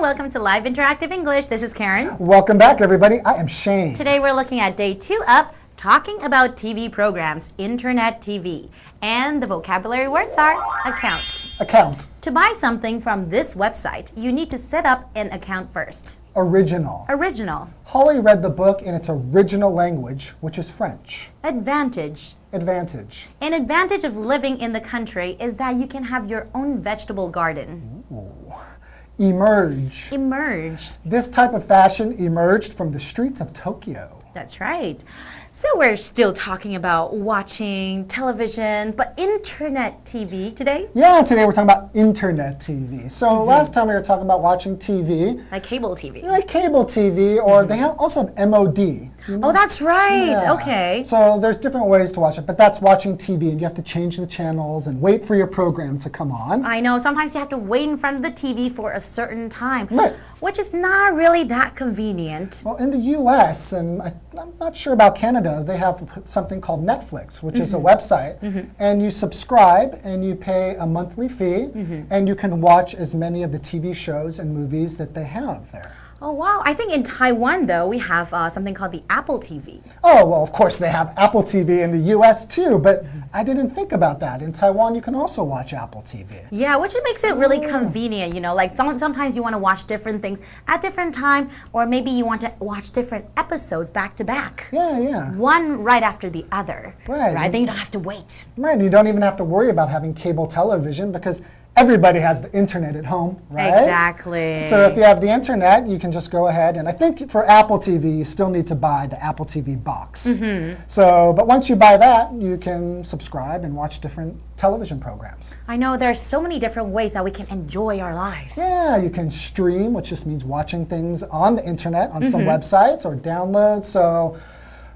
welcome to Live Interactive English. This is Karen. Welcome back, everybody. I am Shane. Today we're looking at day 2 of talking about TV programs, Internet TV. And the vocabulary words are account. Account. To buy something from this website, you need to set up an account first. Original. Original. Holly read the book in its original language, which is French. Advantage. Advantage. An advantage of living in the country is that you can have your own vegetable garden. Ooh. Emerge. Emerge. This type of fashion emerged from the streets of Tokyo. That's right. So we're still talking about watching television, but internet TV today? Yeah, today we're talking about internet TV. So last time we were talking about watching TV. Like cable TV. Like cable TV, or they also have MOD. Do you know? Oh, that's right. Yeah. Okay. So there's different ways to watch it, but that's watching TV, and you have to change the channels and wait for your program to come on. I know. Sometimes you have to wait in front of the TV for a certain time, Right. which is not really that convenient. Well, in the U.S., and I'm not sure about Canada, they have something called Netflix, which is a website, and you subscribe and you pay a monthly fee, and you can watch as many of the TV shows and movies that they have there. Oh, wow. I think in Taiwan, though, we have something called the Apple TV. Oh, well, of course they have Apple TV in the U.S. too, but I didn't think about that. In Taiwan, you can also watch Apple TV. Yeah, which makes it really convenient, you know, like sometimes you want to watch different things at different time, or maybe you want to watch different episodes back to back. Yeah, yeah. One right after the other. Right. Then you don't have to wait. Right, you don't even have to worry about having cable television because everybody has the internet at home, right? Exactly. So if you have the internet, you can just go ahead, and I think for Apple TV, you still need to buy the Apple TV box. So, but once you buy that, you can subscribe and watch different television programs. I know there's so many different ways that we can enjoy our lives. Yeah, you can stream, which just means watching things on the internet, on some websites, or download. So,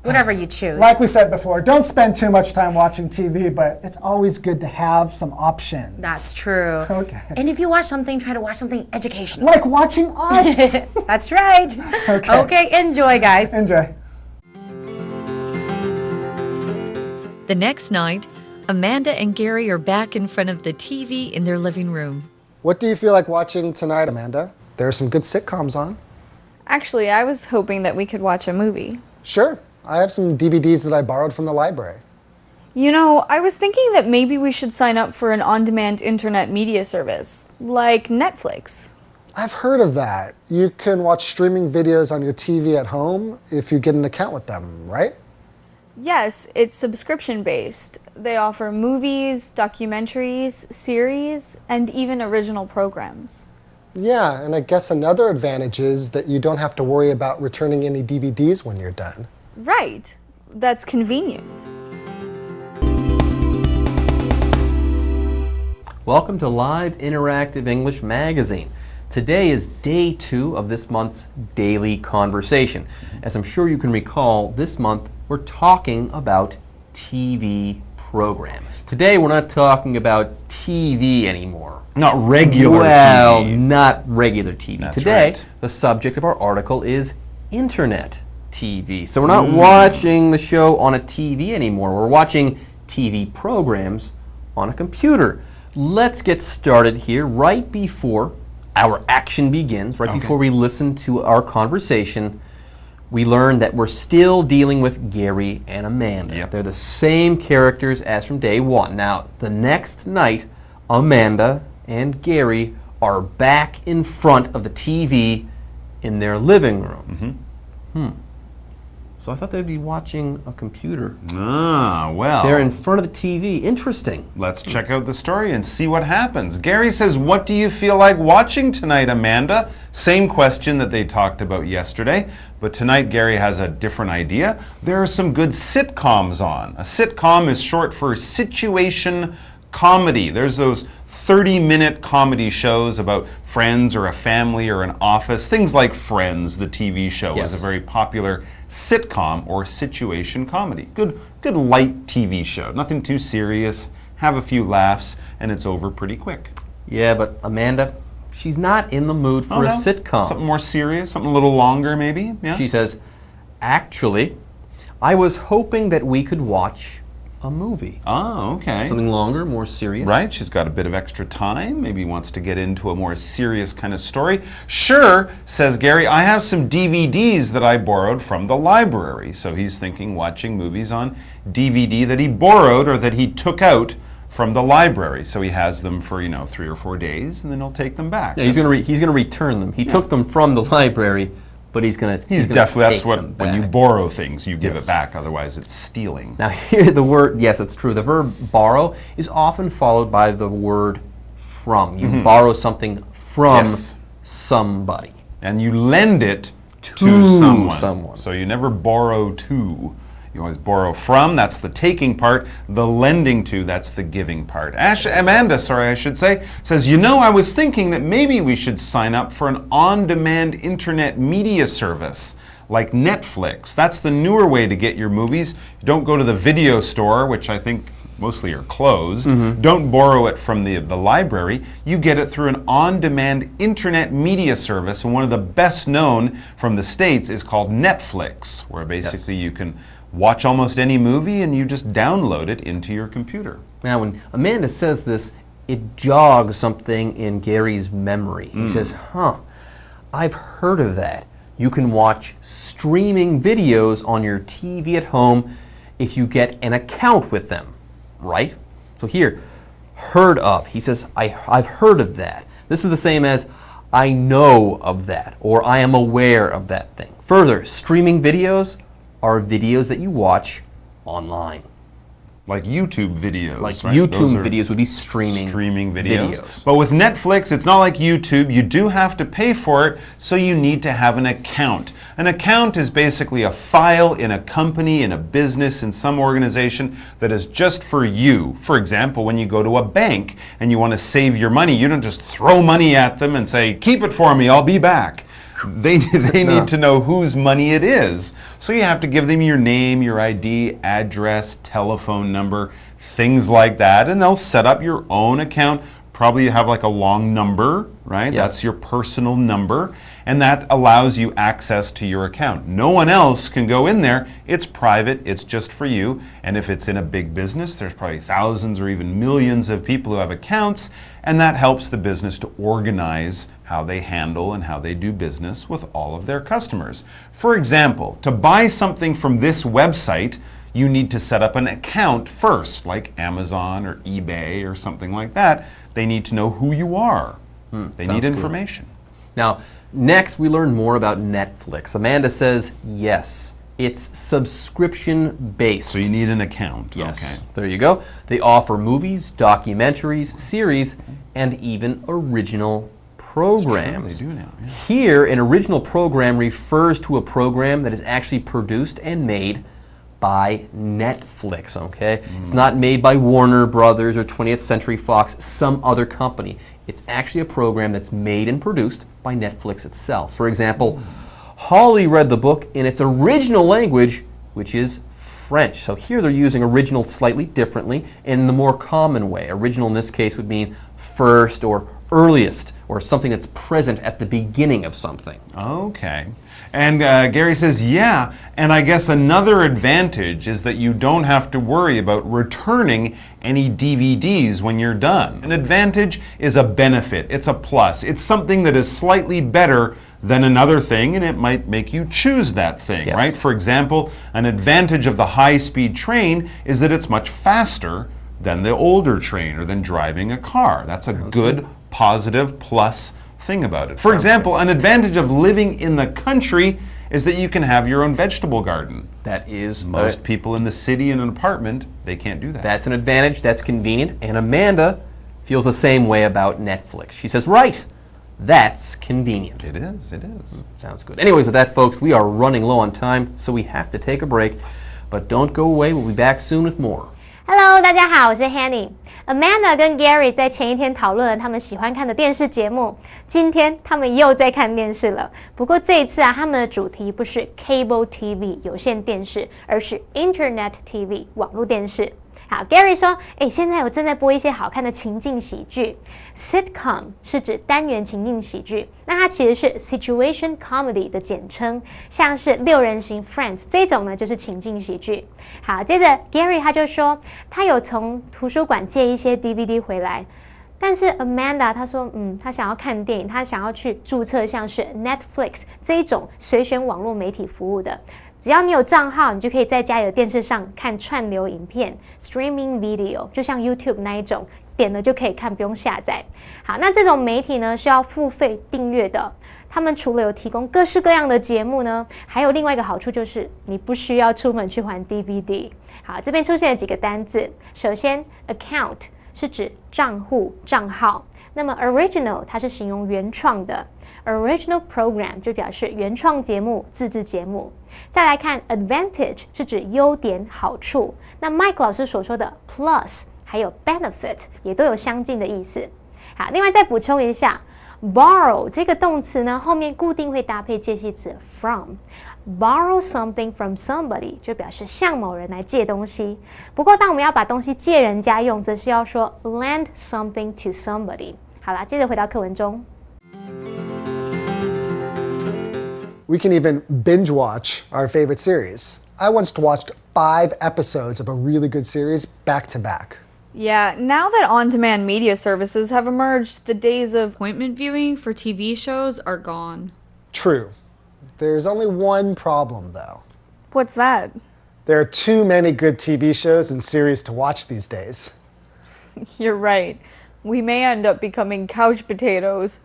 Whatever you choose. like we said before, don't spend too much time watching TV, but it's always good to have some options. That's true. Okay. And if you watch something, try to watch something educational. Like watching us. That's right. Okay, enjoy, guys. Enjoy. The next night, Amanda and Gary are back in front of the TV in their living room. What do you feel like watching tonight, Amanda? There are some good sitcoms on. Actually, I was hoping that we could watch a movie. Sure. I have some DVDs that I borrowed from the library. You know, I was thinking that maybe we should sign up for an on-demand internet media service, like Netflix. I've heard of that. You can watch streaming videos on your TV at home if you get an account with them, right? Yes, it's subscription-based. They offer movies, documentaries, series, and even original programs. Yeah, and I guess another advantage is that you don't have to worry about returning any DVDs when you're done. Right. That's convenient. Welcome to Live Interactive English Magazine. Today is day 2 of this month's daily conversation. As I'm sure you can recall, this month we're talking about TV programs. Today we're not talking about TV anymore. Not regular Well, TV. not regular TV. That's Today, right. the subject of our article is Internet TV. So we're not watching the show on a TV anymore. We're watching TV programs on a computer. Let's get started here right before our action begins, right before we listen to our conversation. We learn that we're still dealing with Gary and Amanda. Yep. They're the same characters as from day 1. Now, the next night, Amanda and Gary are back in front of the TV in their living room. So I thought they'd be watching a computer. Ah, well. They're in front of the TV. Interesting. Let's check out the story and see what happens. Gary says, what do you feel like watching tonight, Amanda? Same question that they talked about yesterday, but tonight Gary has a different idea. There are some good sitcoms on. A sitcom is short for situation comedy. There's those 30-minute comedy shows about friends or a family or an office. Things like Friends, the TV show, Yes. is a very popular sitcom or situation comedy. Good light TV show. Nothing too serious. Have a few laughs, and it's over pretty quick. Yeah, but Amanda, she's not in the mood for a sitcom. Something more serious, something a little longer maybe. Yeah. She says, actually, I was hoping that we could watch a movie. Oh, okay. Something longer, more serious. Right, she's got a bit of extra time, maybe wants to get into a more serious kind of story. Sure, says Gary, I have some DVDs that I borrowed from the library. So he's thinking watching movies on DVD that he borrowed or that he took out from the library. So he has them for, 3 or 4 days, and then he'll take them back. Yeah, he's gonna return them. He took them from the library, but he's gonna definitely, that's take what, them when you back. borrow things, you give Yes. it back, otherwise it's stealing. Now here the word, yes, it's true. The verb borrow is often followed by the word from. You borrow something from Yes. somebody. And you lend it to To someone. someone. So you never borrow to. You always borrow from, that's the taking part. The lending to, that's the giving part. Amanda, I should say, says, I was thinking that maybe we should sign up for an on-demand internet media service like Netflix. That's the newer way to get your movies. You don't go to the video store, which I think mostly are closed. Don't borrow it from the library. You get it through an on-demand internet media service, and one of the best known from the States is called Netflix, where basically you can watch almost any movie and you just download it into your computer. Now when Amanda says this, it jogs something in Gary's memory. He says, I've heard of that. You can watch streaming videos on your TV at home if you get an account with them, right? So here, heard of. He says, I've heard of that. This is the same as I know of that, or I am aware of that thing. Further, streaming videos are videos that you watch online. Like YouTube videos. Like right? YouTube Those are videos would be streaming videos. But with Netflix, it's not like YouTube. You do have to pay for it, so you need to have an account. An account is basically a file in a company, in a business, in some organization that is just for you. For example, when you go to a bank and you want to save your money, you don't just throw money at them and say, keep it for me, I'll be back. They need to know whose money it is. So you have to give them your name, your ID, address, telephone number, things like that, and they'll set up your own account. Probably you have like a long number, right? Yes. That's your personal number, and that allows you access to your account. No one else can go in there. It's private, it's just for you, and if it's in a big business, there's probably thousands or even millions of people who have accounts, and that helps the business to organize how they handle and how they do business with all of their customers. For example, to buy something from this website, you need to set up an account first, like Amazon or eBay or something like that. They need to know who you are. They need information. Now, next we learn more about Netflix. Amanda says yes, it's subscription based. So you need an account. Yes. Okay. There you go. They offer movies, documentaries, series, and even original programs. They do now. Yeah. Here, an original program refers to a program that is actually produced and made by Netflix, okay? It's not made by Warner Brothers or 20th Century Fox, some other company. It's actually a program that's made and produced by Netflix itself. For example, Holly read the book in its original language, which is French. So here they're using original slightly differently and in the more common way. Original in this case would mean first or earliest, or something that's present at the beginning of something. Okay. And Gary says, yeah, and I guess another advantage is that you don't have to worry about returning any DVDs when you're done. An advantage is a benefit, it's a plus. It's something that is slightly better than another thing, and it might make you choose that thing, Yes. right? For example, an advantage of the high-speed train is that it's much faster than the older train or than driving a car. That's a good, positive plus thing about it. For example, an advantage of living in the country is that you can have your own vegetable garden. That is Most people in the city in an apartment, they can't do that. That's an advantage, that's convenient, and Amanda feels the same way about Netflix. She says, right, that's convenient. It is, it is. Sounds good. Anyways, with that, folks, we are running low on time, so we have to take a break. But don't go away, we'll be back soon with more. Hello， 大家好，我是 Hanny。Amanda 跟 Gary 在前一天讨论了他们喜欢看的电视节目，今天他们又在看电视了。不过这一次啊，他们的主题不是 Cable TV 有线电视，而是 Internet TV 网络电视。好 ，Gary 说，现在我正在播一些好看的情境喜剧 ，sitcom 是指单元情境喜剧，那它其实是 situation comedy 的简称，像是六人行 Friends 这种呢就是情境喜剧。好，接着 Gary 他就说，他有从图书馆借一些 DVD 回来。但是 Amanda 她说，她想要看电影，她想要去注册像是 Netflix 这一种随选网络媒体服务的。只要你有账号，你就可以在家里的电视上看串流影片 （streaming video）， 就像 YouTube 那一种，点了就可以看，不用下载。好，那这种媒体呢是要付费订阅的。他们除了有提供各式各样的节目呢，还有另外一个好处就是你不需要出门去还 DVD。好，这边出现了几个单字，首先 account。是指账户、账号。那么 original 它是形容原创的 ，original program 就表示原创节目、自制节目。再来看 advantage 是指优点、好处。那 Mike 老师所说的 plus 还有 benefit 也都有相近的意思。好，另外再补充一下 ，borrow 这个动词呢后面固定会搭配介系词 from。Borrow something from somebody 就表示向某人来借东西。不过，当我们要把东西借人家用，则是要说 lend something to somebody。好啦，接着回到课文中。We can even binge watch our favorite series. I once watched 5 episodes of a really good series back to back. Yeah, now that on-demand media services have emerged, the days of appointment viewing for TV shows are gone. True. There's only one problem, though. What's that? There are too many good TV shows and series to watch these days. You're right. We may end up becoming couch potatoes.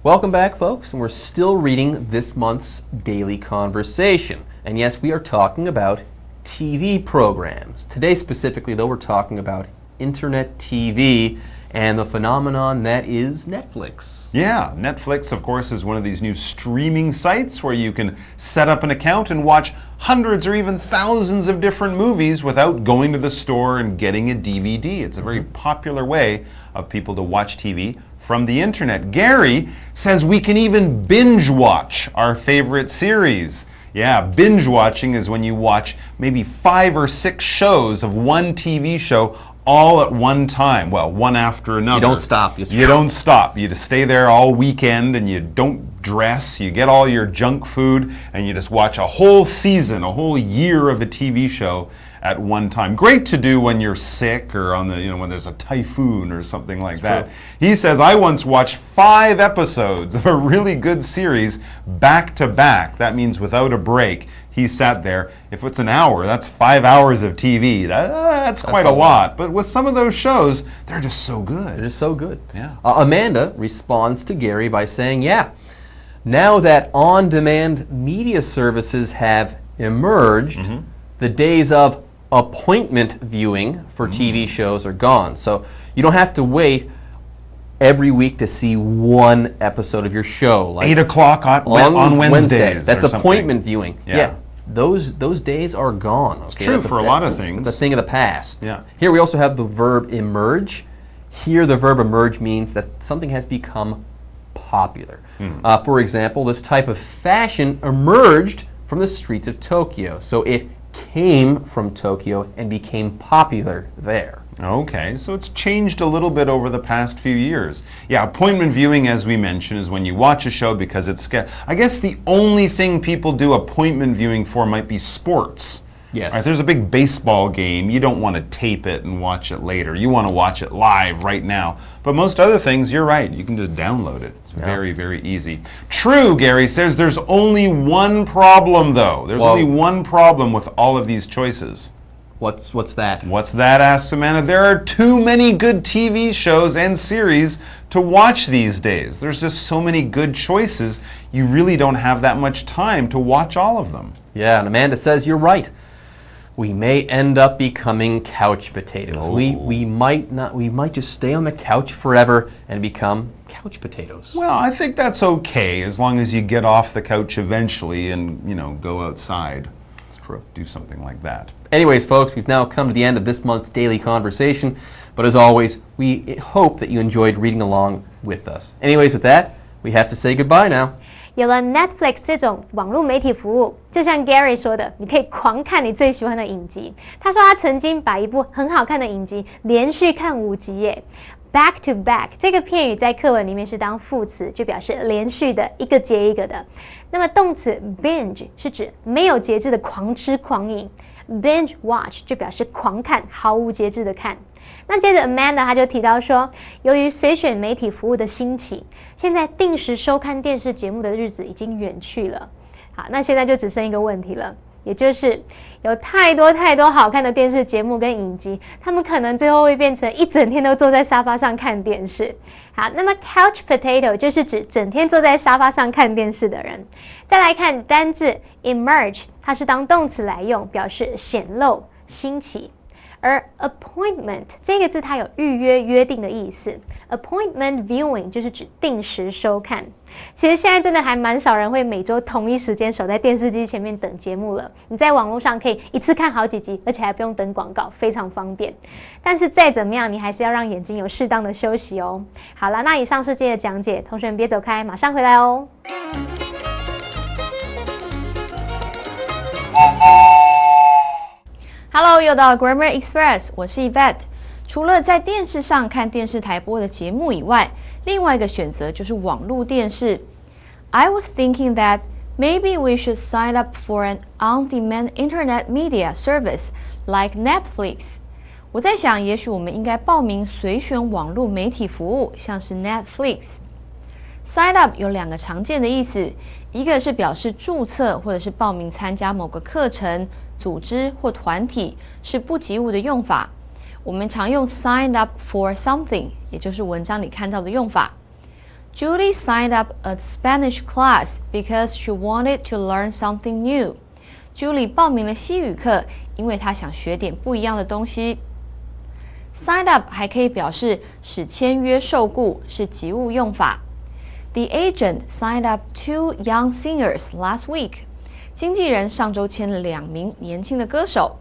Welcome back, folks, and we're still reading this month's Daily Conversation. And yes, we are talking about TV programs. Today specifically, though, we're talking about internet TV and the phenomenon that is Netflix. Yeah, Netflix, of course, is one of these new streaming sites where you can set up an account and watch hundreds or even thousands of different movies without going to the store and getting a DVD. It's a very popular way of people to watch TV from the internet. Gary says we can even binge watch our favorite series. Yeah, binge watching is when you watch maybe 5 or 6 shows of one TV show all at one time. Well, one after another. You don't stop. You don't stop. You just stay there all weekend and you don't dress. You get all your junk food and you just watch a whole season, a whole year of a TV show at one time. Great to do when you're sick or on the, when there's a typhoon or something like that. True. He says, I once watched 5 episodes of a really good series back to back. That means without a break. He sat there. If it's an hour, that's 5 hours of TV. That's quite a lot. But with some of those shows, they're just so good. They're just so good. Yeah. Amanda responds to Gary by saying, yeah, now that on-demand media services have emerged, the days of appointment viewing for TV shows are gone. So you don't have to wait every week to see one episode of your show. Like 8 o'clock on Wednesdays. That's or appointment viewing. Yeah. Those days are gone. Okay? It's true for a lot of things. It's a thing of the past. Yeah. Here we also have the verb emerge. Here the verb emerge means that something has become popular. For example, this type of fashion emerged from the streets of Tokyo. So it came from Tokyo and became popular there. Okay, so it's changed a little bit over the past few years. Yeah, appointment viewing, as we mentioned, is when you watch a show because it's I guess the only thing people do appointment viewing for might be sports. Yes. Right, there's a big baseball game. You don't want to tape it and watch it later. You want to watch it live right now. But most other things, you're right. You can just download it. It's very, very easy. True, Gary says there's only one problem, though. There's only one problem with all of these choices. What's that? What's that, asks Amanda. There are too many good TV shows and series to watch these days. There's just so many good choices, you really don't have that much time to watch all of them. Yeah, and Amanda says you're right. We may end up becoming couch potatoes. We might just stay on the couch forever and become couch potatoes. Well, I think that's okay as long as you get off the couch eventually and, go outside. It's true. Do something like that. Anyways, folks, we've now come to the end of this month's Daily Conversation. But as always, we hope that you enjoyed reading along with us. Anyways, with that, we have to say goodbye now. 有了 Netflix 这种网络媒体服务，就像 Gary 说的，你可以狂看你最喜欢的影集。他说他曾经把一部很好看的影集连续看5集耶。Back to back 这个片语在课文里面是当副词，就表示连续的，一个接一个的。那么动词 binge 是指没有节制的狂吃狂饮 ，binge watch 就表示狂看，毫无节制的看。那接着 Amanda 她就提到说，由于随选媒体服务的兴起，现在定时收看电视节目的日子已经远去了。好，那现在就只剩一个问题了。也就是有太多好看的电视节目跟影集，他们可能最后会变成一整天都坐在沙发上看电视。好，那么 couch potato 就是指整天坐在沙发上看电视的人。再来看单字 emerge， 它是当动词来用，表示显露、兴起。而 appointment 这个字它有预约、约定的意思。appointment viewing 就是指定时收看。其实现在真的还蛮少人会每周同一时间守在电视机前面等节目了。你在网络上可以一次看好几集，而且还不用等广告，非常方便。但是再怎么样，你还是要让眼睛有适当的休息哦。好了，那以上是今天的讲解，同学们别走开，马上回来哦。Hello， 又到了 Grammar Express， 我是 Yvette。除了在电视上看电视台播的节目以外，另外一个选择就是网络电视。I was thinking that maybe we should sign up for an on-demand internet media service like Netflix。我在想，也许我们应该报名随选网络媒体服务，像是 Netflix。Sign up 有2个常见的意思，一个是表示注册或者是报名参加某个课程、组织或团体，是不及物的用法。我们常用 sign up for something， 也就是文章里看到的用法。Julie signed up a Spanish class because she wanted to learn something new. Julie 报名了西语课，因为她想学点不一样的东西。Sign up 还可以表示使签约受雇，是及物用法。The agent signed up 2 young singers last week. 经纪人上周签了2名年轻的歌手。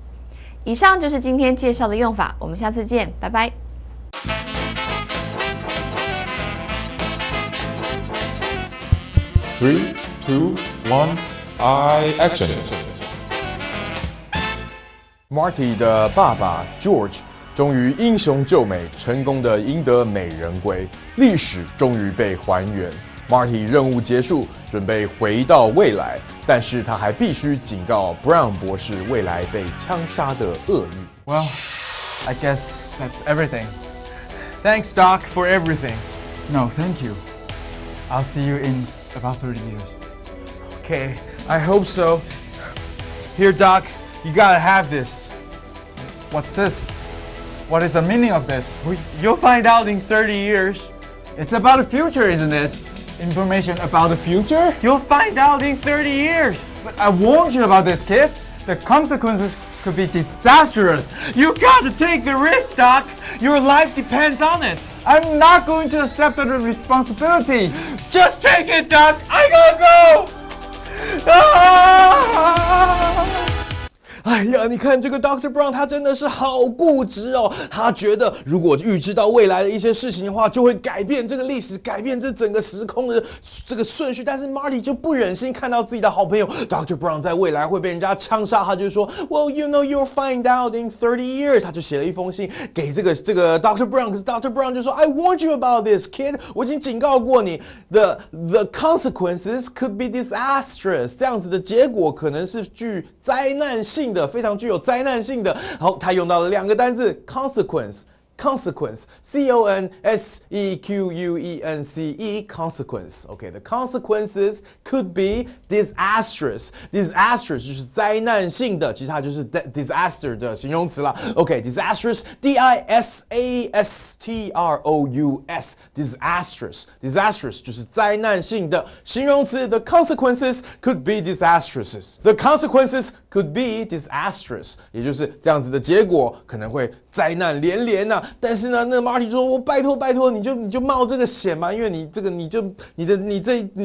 以上就是今天介绍的用法，我们下次见，拜拜。3, 2, 1, action! Marty 的爸爸 George 终于英雄救美，成功的赢得美人归，历史终于被还原。Marty 任务结束，准备回到未来，但是他还必须警告 Brown 博士未来被枪杀的厄运。Well, I guess that's everything. Thanks, Doc, for everything. No, thank you. I'll see you in about 30 years. Okay, I hope so. Here, Doc, you gotta have this. What's this? What is the meaning of this? You'll find out in 30 years. It's about the future, isn't it? Information about the future? You'll find out in 30 years. But I warned you about this, kid. The consequences could be disastrous. You gotta take the risk, Doc. Your life depends on it. I'm not going to accept the responsibility. Just take it, Doc. I gotta go. Ah! 哎呀，你看这个 Dr. Brown， 他真的是好固执哦。他觉得如果预知到未来的一些事情的话，就会改变这个历史，改变这整个时空的这个顺序。但是 Marty 就不忍心看到自己的好朋友 Dr. Brown 在未来会被人家枪杀，他就说 ，Well, you know, you'll find out in 30 years。他就写了一封信给这个 Dr. Brown， 可是 Dr. Brown 就说 ，I warned you about this, kid。我已经警告过你 ，the consequences could be disastrous。这样子的结果可能是具灾难性的。非常具有灾难性的，好，他用到了2个单字 consequence， consequence OK, the consequences could be disastrous 就是灾难性的，其实它就是 disaster 的形容词啦。OK, disastrous disastrous 就是灾难性的形容词。The consequences could be disastrous， the consequences could be disastrous， 也就是这样子的结果可能会灾难连连啊。但是呢，那个 Marty 说，我拜托，你就冒这个险嘛，因为你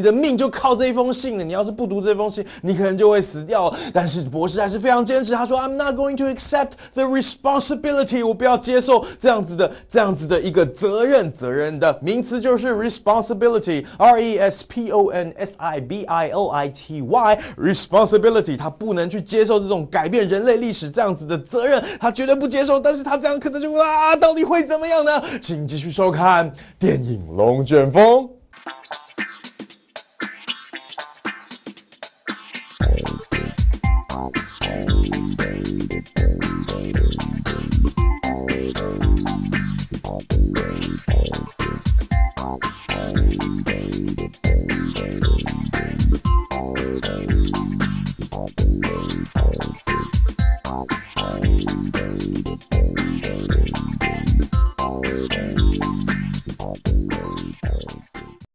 的命就靠这一封信了，你要是不读这封信，你可能就会死掉。但是博士还是非常坚持，他说 I'm not going to accept the responsibility， 我不要接受这样子的一个责任的名词就是 responsibility，responsibility， responsibility， 他不能去接受这种改变人类历史这样子的责任，他绝对不接受。但是他这样可能就到底会怎么样呢？请继续收看电影龙卷风。